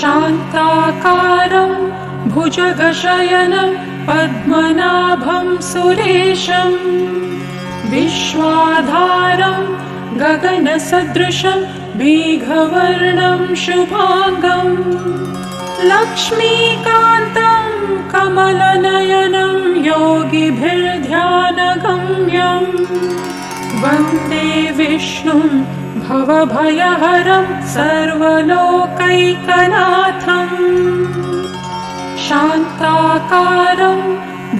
शान्ताकारं भुजगशयनं पद्मनाभं सुरेशं विश्वाधारं गगनसदृशं मेघवर्णं शुभांगं लक्ष्मीकान्तं कमलनयनं योगिभिर्ध्यानगम्यं वन्दे विष्णुं भवभयहरं सर्वलोकैकनाथं शान्ताकारं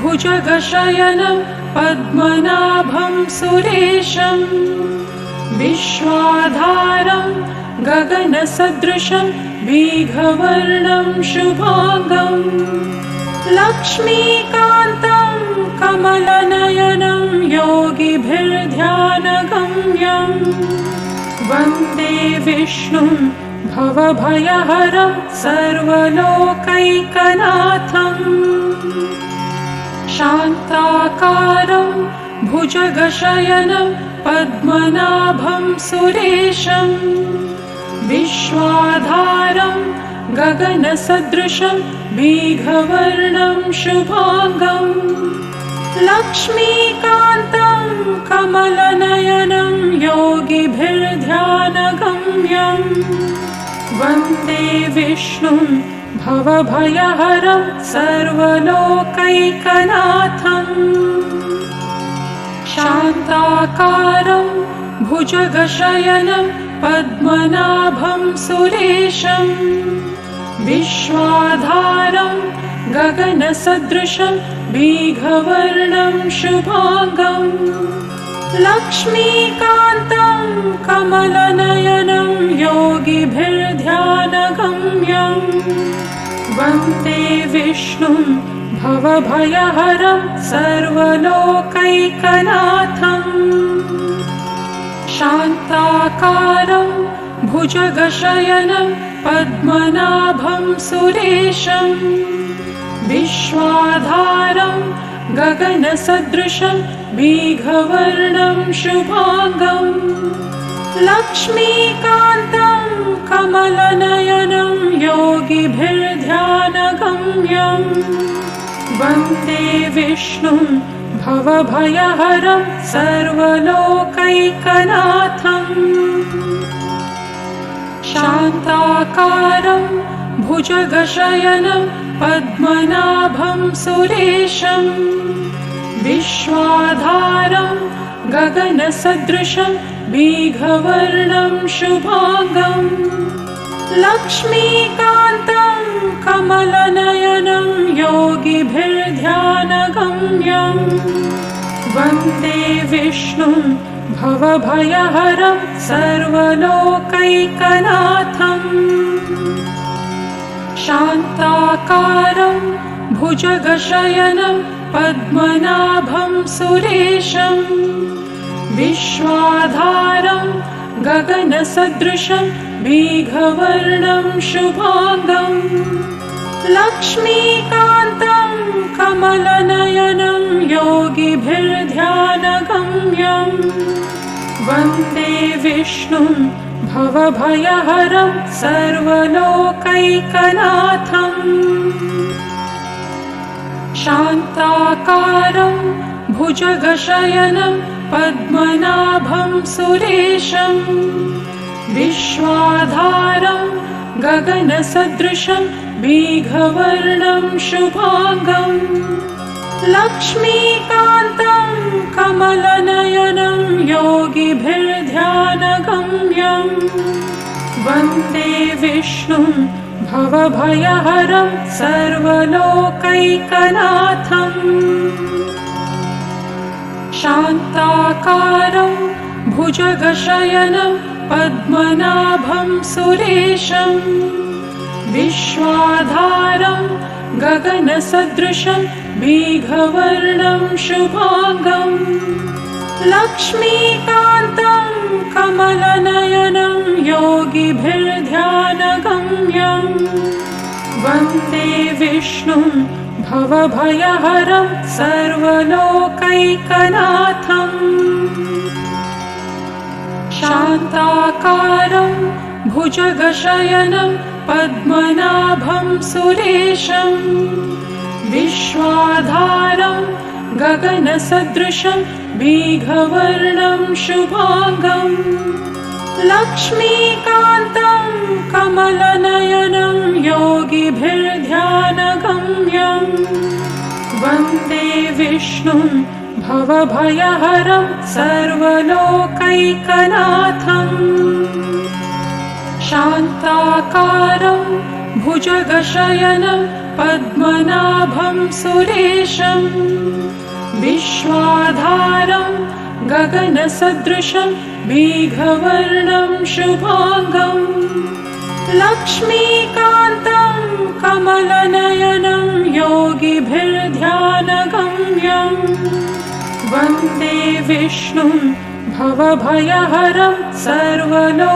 भुजगशयनं पद्मनाभं सुरेशं विश्वाधारं गगनसदृशं मेघवर्णं शुभांगं लक्ष्मीकान्तं कमलनयनं योगिभिर्ध्यानगम्यं वन्दे विष्णुं भवभयहरं सर्वलोकैकनाथं शान्ताकारं भुजगशयनं पद्मनाभं सुरेशं विश्वाधारं गगनसदृशं मेघवर्णं शुभांगं लक्ष्मीकान्तं कमलनयनं योगिभिर्ध्यानगम्यं वन्दे विष्णुं भवभयहरं सर्वलोकैकनाथं शान्ताकारं भुजगशयनं पद्मनाभं सुरेशं विश्वाधारं गगनसदृशं मेघवर्णं शुभांगं लक्ष्मीकान्तं कमलनयनं योगिभिर्ध्यानगम्यं वन्दे विष्णुं भवभयहरं सर्वलोकैकनाथं शान्ताकारं भुजगशयनं पद्मनाभं सुरेशं विश्वाधारं गगनसदृशं मेघवर्णं शुभांगं लक्ष्मीकान्तं कमलनयनं योगिभिर्ध्यानगम्यं वन्दे विष्णुं भवभयहरं सर्वलोकैकनाथं शान्ताकारं भुजगशयनं पद्मनाभं सुरेशं विश्वाधारं गगनसदृशं मेघवर्णं शुभांगं लक्ष्मीकान्तं कमलनयनं योगिभिर्ध्यानगम्यं वन्दे विष्णुं भवभयहरं सर्वलोकैकनाथं शान्ताकारं भुजगशयनं पद्मनाभं सुरेशं विश्वाधारं गगनसदृशं मेघवर्णं शुभांगं लक्ष्मीकान्तं कमलनयनं योगिभिर्ध्यानगम्यं वन्दे विष्णुं भवभयहरं सर्वलोकैकनाथं शान्ताकारं भुजगशयनं पद्मनाभं सुरेशं विश्वाधारं गगनसदृशं मेघवर्णं शुभांगं लक्ष्मीकान्तं कमलनयनं योगिभिर्ध्यानगम्यं वन्दे विष्णुं भवभयहरं सर्वलोकैकनाथं शान्ताकारं भुजगशयनं पद्मनाभं सुरेशं विश्वाधारं गगनसदृशं मेघवर्णं शुभांगं लक्ष्मीकान्तं कमलनयनं योगिभिर्ध्यानगम्यं वन्दे विष्णुं भवभयहरं सर्वलोकैकनाथं शान्ताकारं भुजगशयनं पद्मनाभं सुरेशं विश्वाधारं गगनसदृशं मेघवर्णं शुभांगं लक्ष्मीकान्तं कमलनयनं योगिभिर्ध्यानगम्यं वन्दे विष्णुं भवभयहरं सर्वलोकैकनाथम् शान्ताकारं भुजगशयनं पद्मनाभं सुरेशं विश्वाधारं गगनसदृशं मेघवर्णं शुभांगं लक्ष्मीकान्तं कमलनयनं योगिभिर्ध्यानगम्यं वन्दे विष्णुं भवभयहरं सर्वलोकैकनाथम्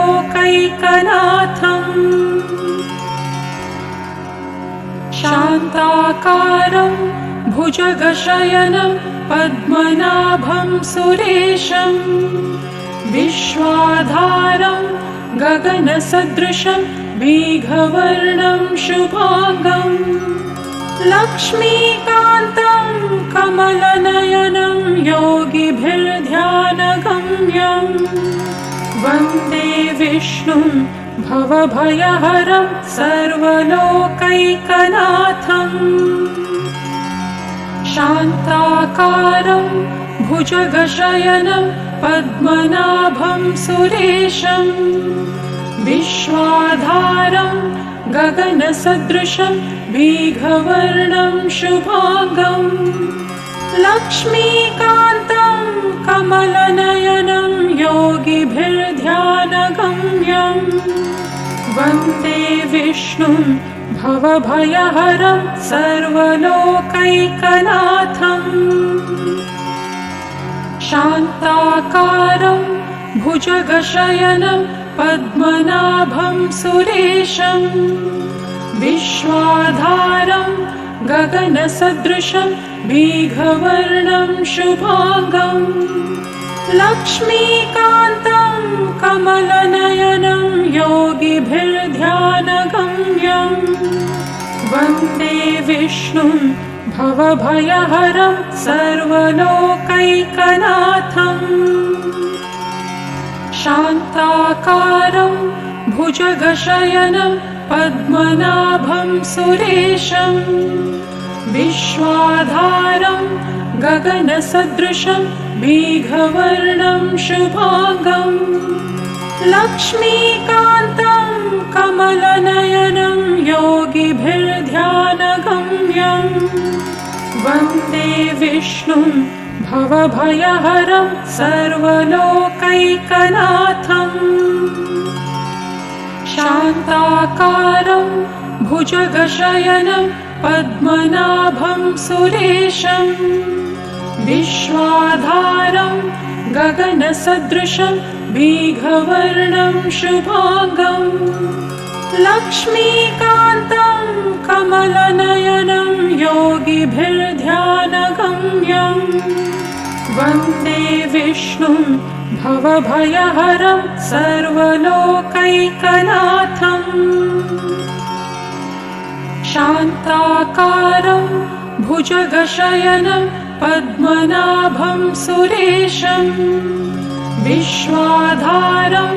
शान्ताकारं भुजगशयनं पद्मनाभं सुरेशं विश्वाधारं गगनसदृशं मेघवर्णं शुभांगं लक्ष्मीकान्तं कमलनयनं योगिभिर्ध्यानगम्यं वन्दे विष्णुं भवभयहरं सर्वलोकैकनाथम् शान्ताकारं भुजगशयनं पद्मनाभं सुरेशं विश्वाधारं गगनसदृशं मेघवर्णं शुभांगं लक्ष्मीकान्तं कमलनयनं योगिभिर्ध्यानगम्यं वन्दे विष्णुं भवभयहरं सर्वलोकैकनाथम् शान्ताकारं भुजगशयनं पद्मनाभं सुरेशं विश्वाधारं गगनसदृशं मेघवर्णं शुभांगं लक्ष्मीकान्तं कमलनयनं योगिभिर्ध्यानगम्यं वन्दे विष्णुं भवभयहरं सर्वलोकैकनाथम् शान्ताकारं भुजगशयनं पद्मनाभं सुरेशं विश्वाधारं गगनसदृशं मेघवर्णं शुभांगं लक्ष्मीकान्तं कमलनयनं योगिभिर्ध्यानगम्यं वन्दे विष्णुं भवभयहरं सर्वलोकैकनाथम् शान्ताकारं भुजगशयनं पद्मनाभं सुरेशं विश्वाधारं गगनसदृशं मेघवर्णं शुभांगं लक्ष्मीकान्तं कमलनयनं योगिभिर्ध्यानगम्यं वन्दे विष्णुं भवभयहरं सर्वलोकैकनाथम् शान्ताकारं भुजगशयनं पद्मनाभं सुरेशं विश्वाधारं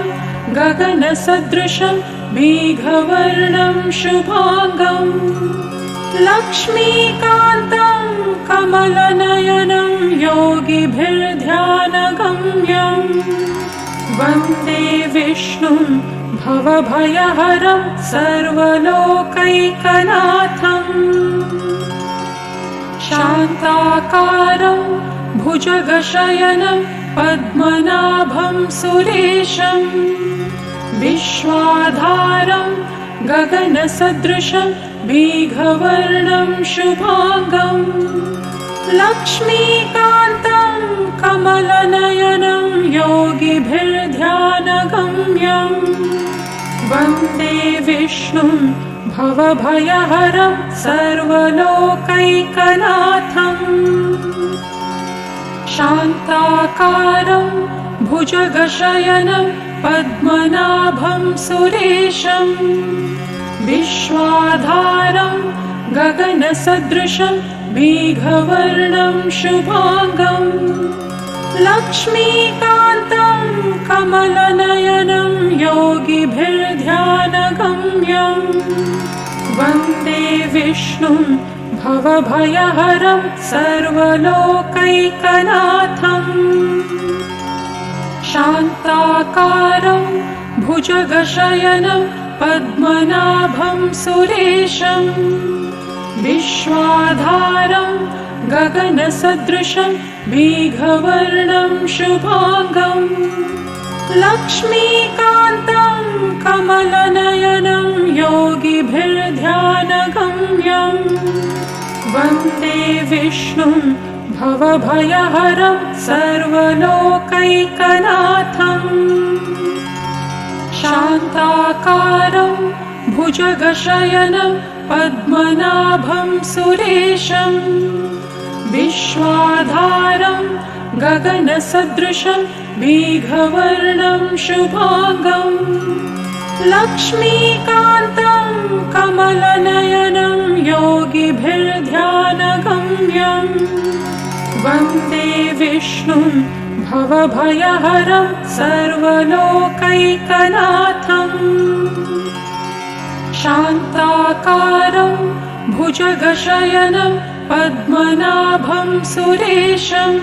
गगनसदृशं मेघवर्णं शुभांगं लक्ष्मीकान्तं कमलनयनं योगिभिर्ध्यानगम्यं वन्दे विष्णुं भवभयहरं सर्वलोकैकनाथम् शान्ताकारं भुजगशयनं पद्मनाभं सुरेशं विश्वाधारं गगनसदृशं मेघवर्णं शुभांगं लक्ष्मीकान्तं कमलनयनं योगिभिर्ध्यानगम्यं वन्दे विष्णुं भवभयहरं सर्वलोकैकनाथम् शान्ताकारं भुजगशयनं पद्मनाभं सुरेशं विश्वाधारं गगनसदृशं मेघवर्णं शुभांगं लक्ष्मीकान्तं कमलनयनं योगिभिर्ध्यानगम्यं वन्दे विष्णुं भवभयहरं सर्वलोकैकनाथम् शान्ताकारं भुजगशयनं पद्मनाभं सुरेशं विश्वाधारं गगनसदृशं मेघवर्णं शुभांगं लक्ष्मीकान्तं कमलनयनं योगिभिर्ध्यानगम्यं वन्दे विष्णुं भवभयहरं सर्वलोकैकनाथम् शान्ताकारं भुजगशयनं पद्मनाभं सुरेशं विश्वाधारं गगनसदृशं मेघवर्णं शुभांगं लक्ष्मीकान्तं कमलनयनं योगिभिर्ध्यानगम्यं वन्दे विष्णुं भवभयहरं सर्वलोकैकनाथम् शान्ताकारं भुजगशयनं पद्मनाभं सुरेशं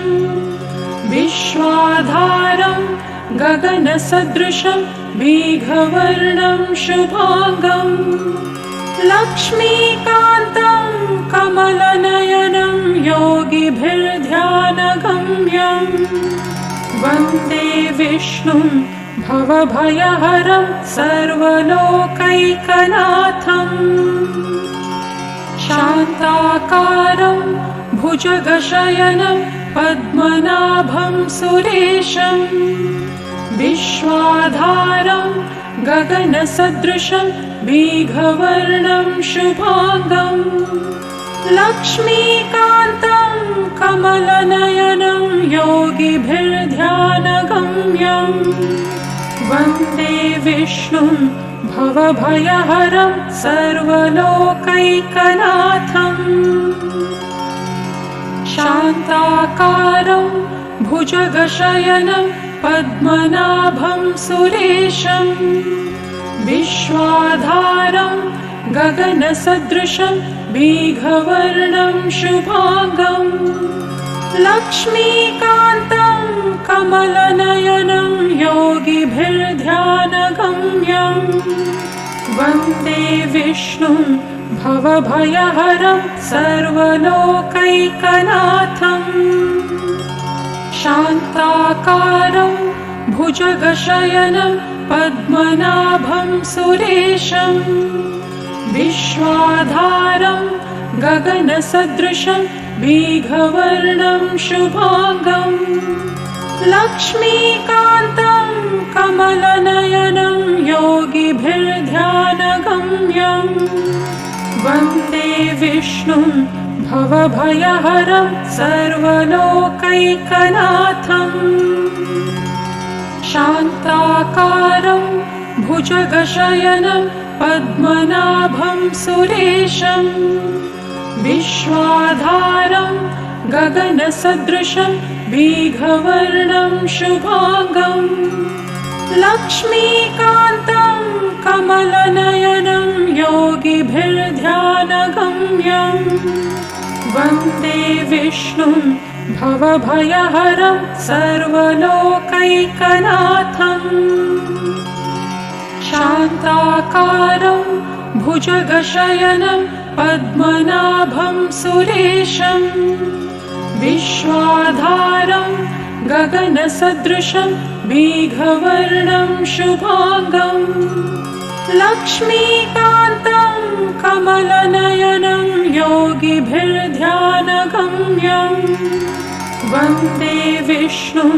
विश्वाधारं गगनसदृशं मेघवर्णं शुभांगं लक्ष्मीकान्तं कमलनयनं योगिभिर्ध्यानगम्यं वन्दे विष्णुं भवभयहरं सर्वलोकैकनाथम् शान्ताकारं भुजगशयनं पद्मनाभं सुरेशं विश्वाधारं गगनसदृशं मेघवर्णं शुभांगं लक्ष्मीकान्तं कमलनयनं योगिभिर्ध्यानगम्यं वन्दे विष्णुं भवभयहरं सर्वलोकैकनाथम् शान्ताकारं भुजगशयनं पद्मनाभं सुरेशं विश्वाधारं गगनसदृशं मेघवर्णं शुभांगं लक्ष्मीकान्तं कमलनयनं योगिभिर्ध्यानगम्यं वन्दे विष्णुं भवभयहरं सर्वलोकैकनाथम् शान्ताकारं भुजगशयनं पद्मनाभं सुरेशं विश्वाधारं गगनसदृशं मेघवर्णं शुभांगं लक्ष्मीकान्तं कमलनयनं योगिभिर्ध्यानगम्यं वन्दे विष्णुं भवभयहरं सर्वलोकैकनाथम् शान्ताकारं भुजगशयनं पद्मनाभं सुरेशं विश्वाधारं गगनसदृशं मेघवर्णं शुभांगं लक्ष्मीकान्तं कमलनयनं योगिभिर्ध्यानगम्यं वन्दे विष्णुं भवभयहरं सर्वलोकैकनाथम् शान्ताकारं भुजगशयनं पद्मनाभं सुरेशं विश्वाधारं गगनसदृशं मेघवर्णं शुभांगं लक्ष्मीकान्तं कमलनयनं योगिभिर्ध्यानगम्यं वन्दे विष्णुं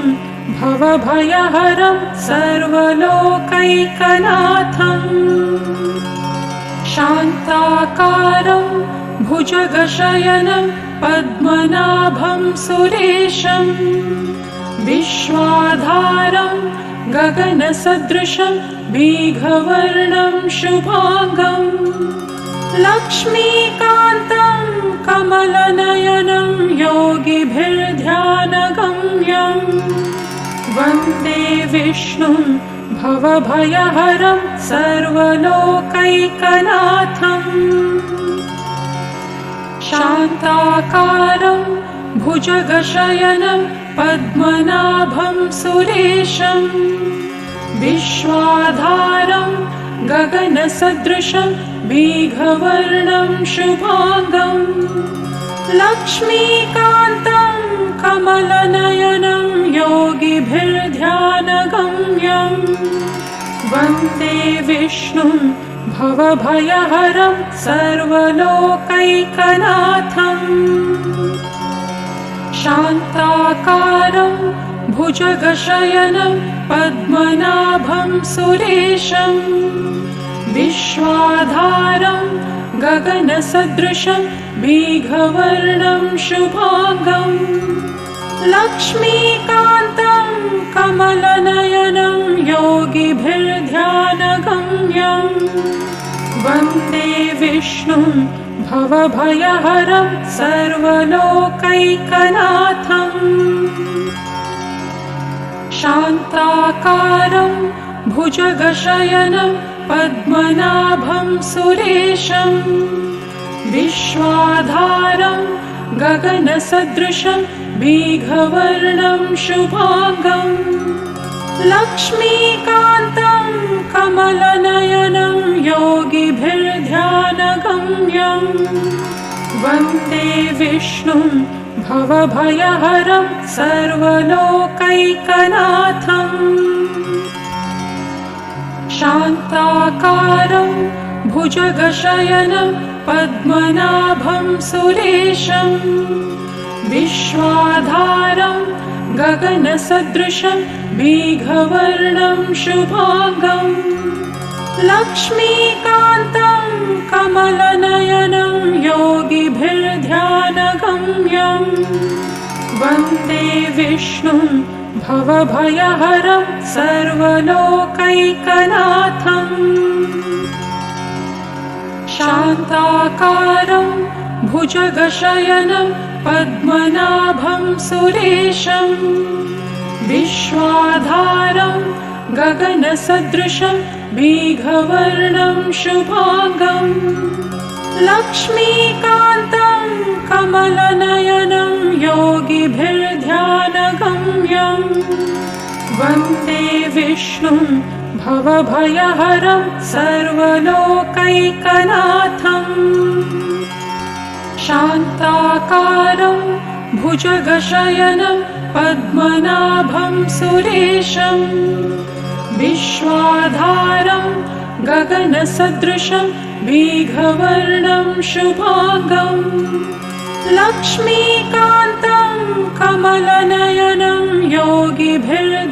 भवभयहरं सर्वलोकैकनाथम् शान्ताकारं भुजगशयनं पद्मनाभं सुरेशं विश्वाधारं गगनसदृशं मेघवर्णं शुभांगं लक्ष्मीकान्तं कमलनयनं योगिभिर्ध्यानगम्यं वन्दे विष्णुं भवभयहरं सर्वलोकैकनाथम् शान्ताकारं भुजगशयनं पद्मनाभं सुरेशं विश्वाधारं गगनसदृशं मेघवर्णं शुभांगं लक्ष्मीकान्तं कमलनयनं योगिभिर्ध्यानगम्यं वन्दे विष्णुं भवभयहरं सर्वलोकैकनाथम् शान्ताकारं भुजगशयनं पद्मनाभं सुरेशं विश्वाधारं गगनसदृशं मेघवर्णं शुभांगं लक्ष्मीकान्तं कमलनयनं योगिभिर्ध्यानगम्यं वन्दे विष्णुं भवभयहरं सर्वलोकैकनाथम् शान्ताकारं भुजगशयनं पद्मनाभं सुरेशं विश्वाधारं गगनसदृशं मेघवर्णं शुभांगं लक्ष्मीकान्तं कमलनयनं योगिभिर्ध्यानगम्यं वन्दे विष्णुं भवभयहरं सर्वलोकैकनाथम् शान्ताकारं भुजगशयनं पद्मनाभं सुरेशं विश्वाधारं गगनसदृशं मेघवर्णं शुभांगं लक्ष्मीकान्तं कमलनयनं योगिभिर्ध्यानगम्यं वन्दे विष्णुं भवभयहरं सर्वलोकैकनाथम् शान्ताकारं भुजगशयनं पद्मनाभं सुरेशं विश्वाधारं गगनसदृशं मेघवर्णं शुभांगं लक्ष्मीकान्तं कमलनयनं योगिभिर्ध्यानगम्यं वन्दे विष्णुं भवभयहरं सर्वलोकैकनाथम् शान्ताकारं भुजगशयनं पद्मनाभं सुरेशं विश्वाधारं गगनसदृशं मेघवर्णं शुभांगं लक्ष्मीकान्तं कमलनयनं योगिभिर्ध्यानगम्यं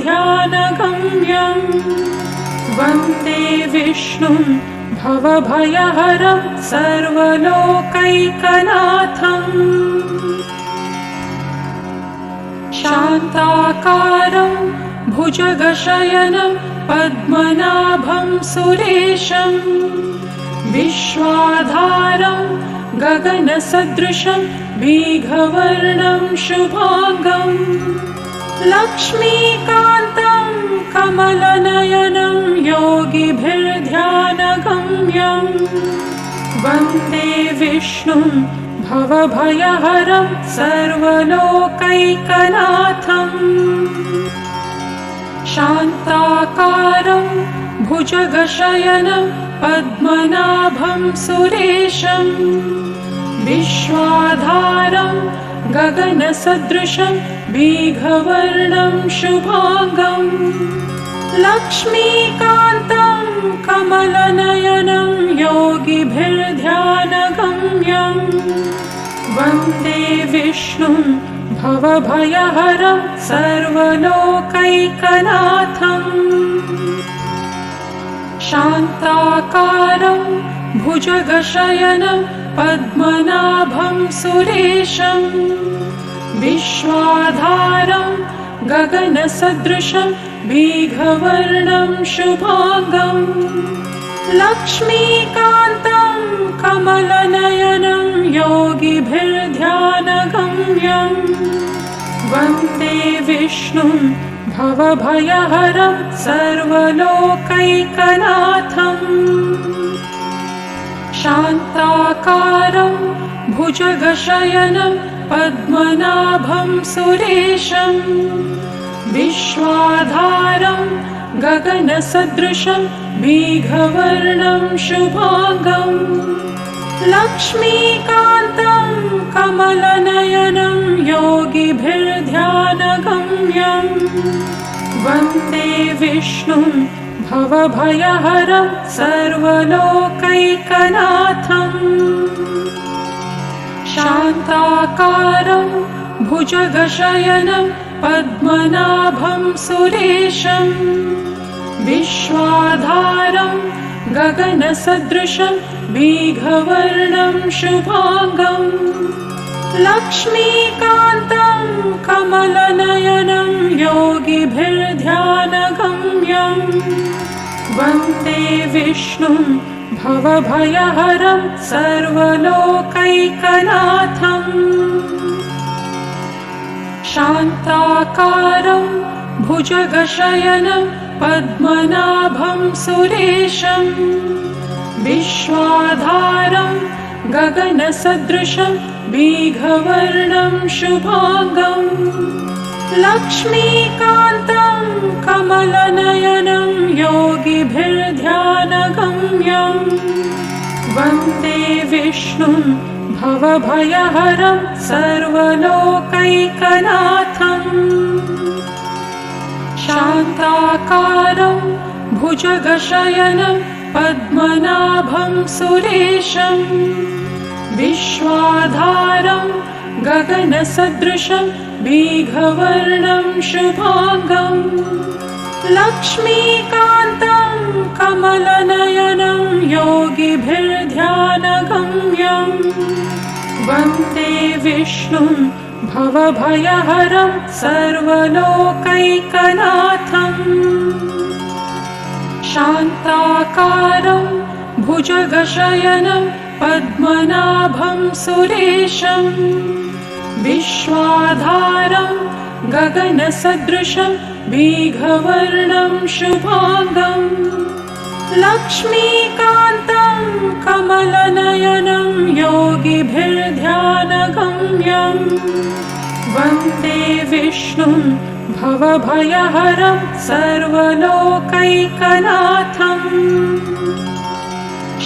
वन्दे विष्णुं भवभयहरं सर्वलोकैकनाथम् शान्ताकारं भुजगशयनं पद्मनाभं सुरेशं विश्वाधारं गगनसदृशं मेघवर्णं शुभांगं लक्ष्मीकान्तं कमलनयनं योगिभिर्ध्यानगम्यं वन्दे विष्णुं भवभयहरं सर्वलोकैकनाथम् शान्ताकारं भुजगशयनं पद्मनाभं सुरेशं विश्वाधारं गगनसदृशं मेघवर्णं शुभांगं लक्ष्मीकान्तं कमलनयनं योगिभिर्ध्यानगम्यं वन्दे विष्णुं भवभयहरं सर्वलोकैकनाथम् शान्ताकारं भुजगशयनं पद्मनाभं सुरेशं विश्वाधारं गगनसदृशं मेघवर्णं शुभांगं लक्ष्मीकान्तं कमलनयनं कमलनयनं योगिभिर्ध्यानगम्यम् वन्दे विष्णुं भवभयहरं सर्वलोकैकनाथम् शान्ताकारं भुजगशयनं पद्मनाभं सुरेशं विश्वाधारं गगनसदृशं मेघवर्णं शुभांगं लक्ष्मीकान्तं कमलनयनं योगिभिर्ध्यानगम्यं वन्दे विष्णुं भवभयहरं सर्वलोकैकनाथम् शान्ताकारं भुजगशयनं पद्मनाभं सुरेशं विश्वाधारं गगनसदृशं मेघवर्णं शुभांगं लक्ष्मीकान्तं कमलनयनं योगिभिर्ध्यानगम्यं वन्दे विष्णुं भवभयहरं सर्वलोकैकनाथम् शान्ताकारं भुजगशयनं पद्मनाभं सुरेशं विश्वाधारं गगनसदृशं मेघवर्णं शुभांगं लक्ष्मीकान्तं कमलनयनं योगिभिर्ध्यानगम्यं वन्दे विष्णुं भवभयहरं सर्वलोकैकनाथम् शान्ताकारं भुजगशयनं पद्मनाभं सुरेशं विश्वाधारं गगनसदृशं मेघवर्णं शुभांगं लक्ष्मीकान्तं कमलनयनं योगिभिर्ध्यानगम्यं वन्दे विष्णुं भवभयहरं सर्वलोकैकनाथम् शान्ताकारं भुजगशयनं पद्मनाभं सुरेशं विश्वाधारं गगनसदृशं मेघवर्णं शुभांगं लक्ष्मीकान्तं कमलनयनं योगिभिर्ध्यानगम्यं वन्दे विष्णुं भवभयहरं सर्वलोकैकनाथम्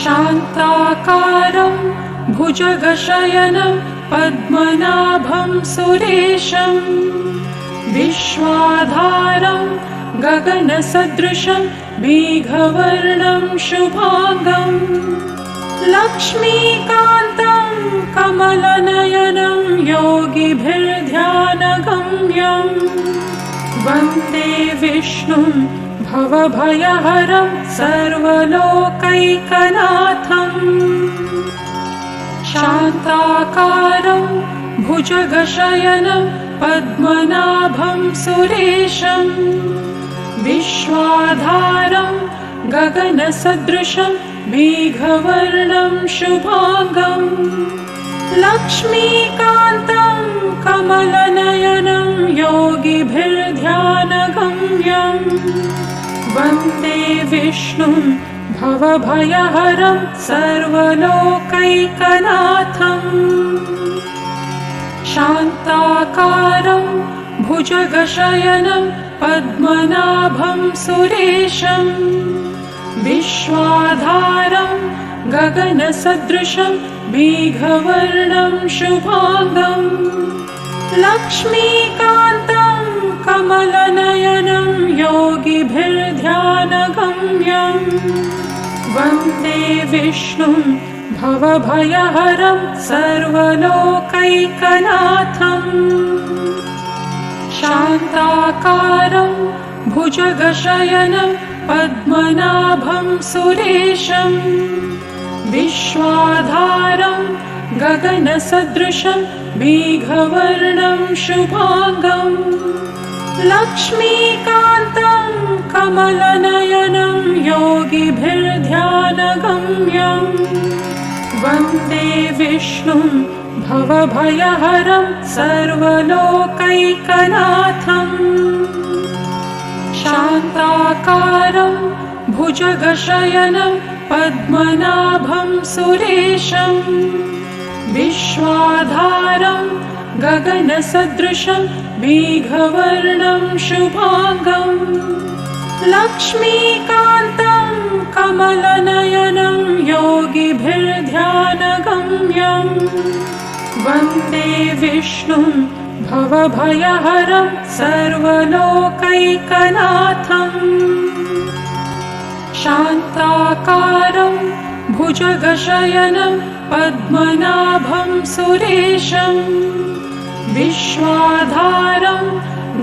शान्ताकारं भुजगशयनं पद्मनाभं सुरेशं विश्वाधारं गगनसदृशं मेघवर्णं शुभांगं लक्ष्मीकान्तं कमलनयनं योगिभिर्ध्यानगम्यं वन्दे विष्णुं भवभयहरं सर्वलोकैकनाथम् शान्ताकारं भुजगशयनं पद्मनाभं सुरेशं विश्वाधारं गगनसदृशं मेघवर्णं शुभांगं लक्ष्मीकान्तं कमलनयनं योगिभिर्ध्यानगम्यं वन्दे विष्णुं भवभयहरं सर्वलोकैकनाथम् शान्ताकारं भुजगशयनं पद्मनाभं सुरेशं विश्वाधारं गगनसदृशं मेघवर्णं शुभांगं लक्ष्मीकान्तं कमलनयनं योगिभिर्ध्यानगम्यं वन्दे विष्णुं भवभयहरं सर्वलोकैकनाथम् शान्ताकारं भुजगशयनं पद्मनाभं सुरेशं विश्वाधारं गगनसदृशं मेघवर्णं शुभांगं लक्ष्मीकान्तं कमलनयनं योगिभिर्ध्यानगम्यं वन्दे वन्दे विष्णुं भवभयहरं सर्वलोकैकनाथम् शान्ताकारं भुजगशयनं पद्मनाभं सुरेशं विश्वाधारं गगनसदृशं मेघवर्णं शुभांगं लक्ष्मीकान्तं कमलनयनं योगिभिर्ध्यानगम्यं वन्दे विष्णुं भवभयहरं सर्वलोकैकनाथम् शान्ताकारं भुजगशयनं पद्मनाभं सुरेशं विश्वाधारं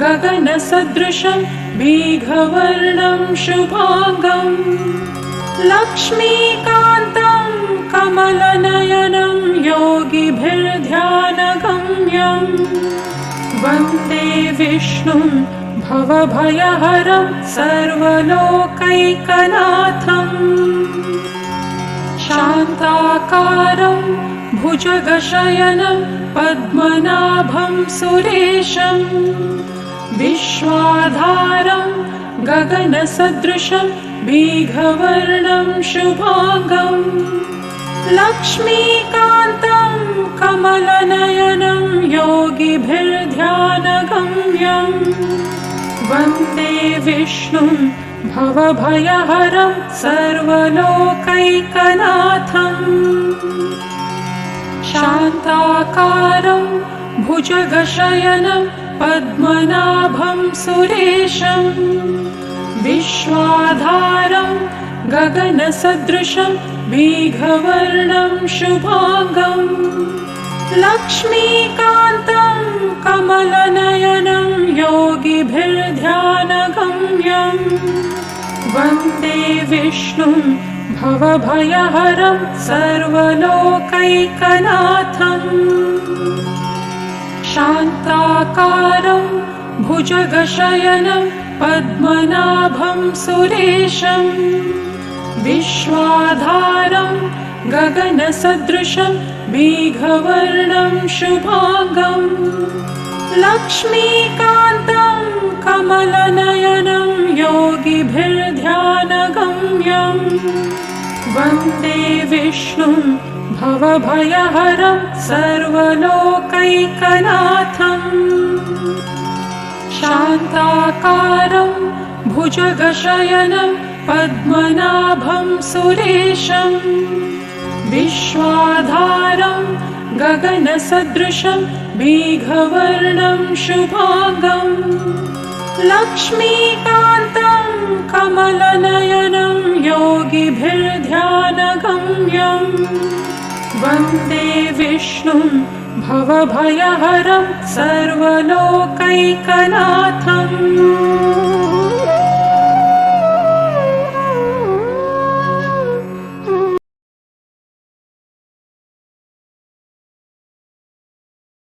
गगनसदृशं मेघवर्णं शुभांगं लक्ष्मीकान्तं कमलनयनं योगिभिर्ध्यानगम्यं वन्दे विष्णुं भवभयहरं सर्वलोकैकनाथम् शान्ताकारं भुजगशयनं पद्मनाभं सुरेशं विश्वाधारं गगनसदृशं मेघवर्णं शुभांगं लक्ष्मीकान्तं कमलनयनं योगिभिर्ध्यानगम्यं वन्दे विष्णुं भवभयहरं सर्वलोकैकनाथम् शान्ताकारं भुजगशयनं पद्मनाभं सुरेशं विश्वाधारं गगनसदृशं मेघवर्णं शुभांगं लक्ष्मीकान्तं कमलनयनं योगिभिर्ध्यानगम्यं वन्दे विष्णुं भवभयहरं सर्वलोकैकनाथम् शान्ताकारं भुजगशयनं पद्मनाभं सुरेशं विश्वाधारं गगनसदृशं मेघवर्णं शुभांगं लक्ष्मीकान्तं कमलनयनं योगिभिर्ध्यानगम्यं वन्दे विष्णुं भवभयहरं सर्वलोकैकनाथम् शान्ताकारं भुजगशयनं पद्मनाभं सुरेशं विश्वाधारं गगनसदृशं मेघवर्णं शुभांगं लक्ष्मीकान्तं कमलनयनं योगिभिर्ध्यानगम्यं वन्दे विष्णुं भवभयहरं सर्वलोकैकनाथम्